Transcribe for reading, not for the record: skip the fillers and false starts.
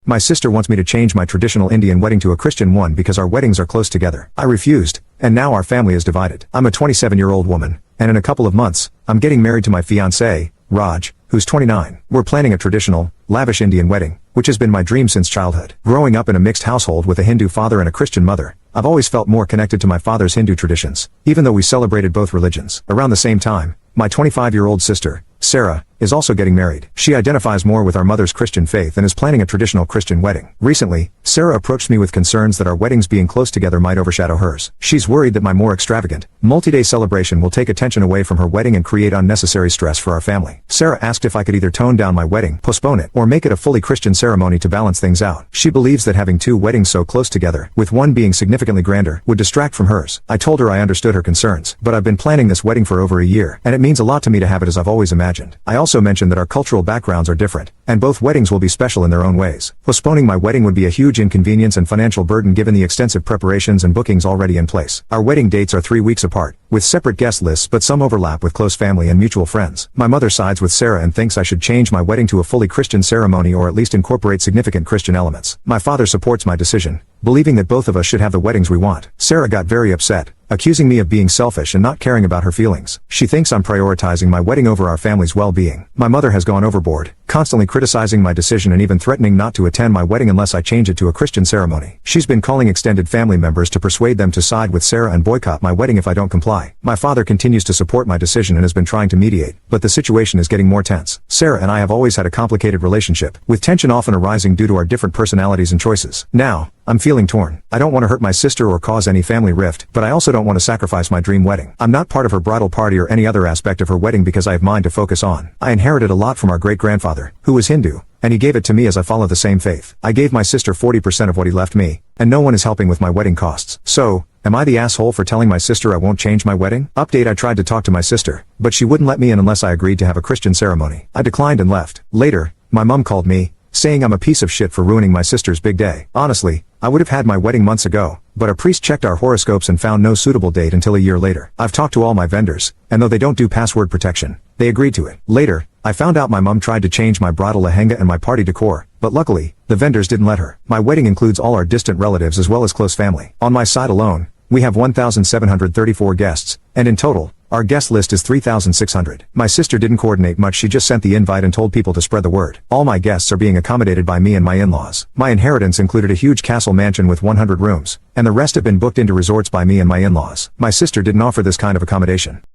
My sister wants me to change my traditional Indian wedding to a Christian one because our weddings are close together. I refused, and now our family is divided. I'm a 27-year-old woman, and in a couple of months, I'm getting married to my fiancé, Raj, who's 29. We're planning a traditional, lavish Indian wedding, which has been my dream since childhood. Growing up in a mixed household with a Hindu father and a Christian mother, I've always felt more connected to my father's Hindu traditions, even though we celebrated both religions. Around the same time, my 25-year-old sister, Sarah, is also getting married. She identifies more with our mother's Christian faith and is planning a traditional Christian wedding. Recently, Sarah approached me with concerns that our weddings being close together might overshadow hers. She's worried that my more extravagant, multi-day celebration will take attention away from her wedding and create unnecessary stress for our family. Sarah asked if I could either tone down my wedding, postpone it, or make it a fully Christian ceremony to balance things out. She believes that having two weddings so close together, with one being significantly grander, would distract from hers. I told her I understood her concerns, but I've been planning this wedding for over a year, and it means a lot to me to have it as I've always imagined. I also mentioned that our cultural backgrounds are different, and both weddings will be special in their own ways. Postponing my wedding would be a huge inconvenience and financial burden given the extensive preparations and bookings already in place. Our wedding dates are 3 weeks apart, with separate guest lists but some overlap with close family and mutual friends. My mother sides with Sarah and thinks I should change my wedding to a fully Christian ceremony or at least incorporate significant Christian elements. My father supports my decision, believing that both of us should have the weddings we want. Sarah got very upset, accusing me of being selfish and not caring about her feelings. She thinks I'm prioritizing my wedding over our family's well-being. My mother has gone overboard, constantly criticizing my decision and even threatening not to attend my wedding unless I change it to a Christian ceremony. She's been calling extended family members to persuade them to side with Sarah and boycott my wedding if I don't comply. My father continues to support my decision and has been trying to mediate, but the situation is getting more tense. Sarah and I have always had a complicated relationship, with tension often arising due to our different personalities and choices. Now, I'm feeling torn. I don't want to hurt my sister or cause any family rift, but I also don't want to sacrifice my dream wedding. I'm not part of her bridal party or any other aspect of her wedding because I have mine to focus on. I inherited a lot from our great-grandfather, who was Hindu, and he gave it to me as I follow the same faith. I gave my sister 40% of what he left me, and no one is helping with my wedding costs. So, am I the asshole for telling my sister I won't change my wedding? Update: I tried to talk to my sister, but she wouldn't let me in unless I agreed to have a Christian ceremony. I declined and left. Later, my mom called me, saying I'm a piece of shit for ruining my sister's big day. Honestly, I would have had my wedding months ago, but a priest checked our horoscopes and found no suitable date until a year later. I've talked to all my vendors, and though they don't do password protection, they agreed to it. Later, I found out my mom tried to change my bridal lehenga and my party decor, but luckily, the vendors didn't let her. My wedding includes all our distant relatives as well as close family. On my side alone, we have 1,734 guests, and in total, our guest list is 3,600. My sister didn't coordinate much, she just sent the invite and told people to spread the word. All my guests are being accommodated by me and my in-laws. My inheritance included a huge castle mansion with 100 rooms, and the rest have been booked into resorts by me and my in-laws. My sister didn't offer this kind of accommodation.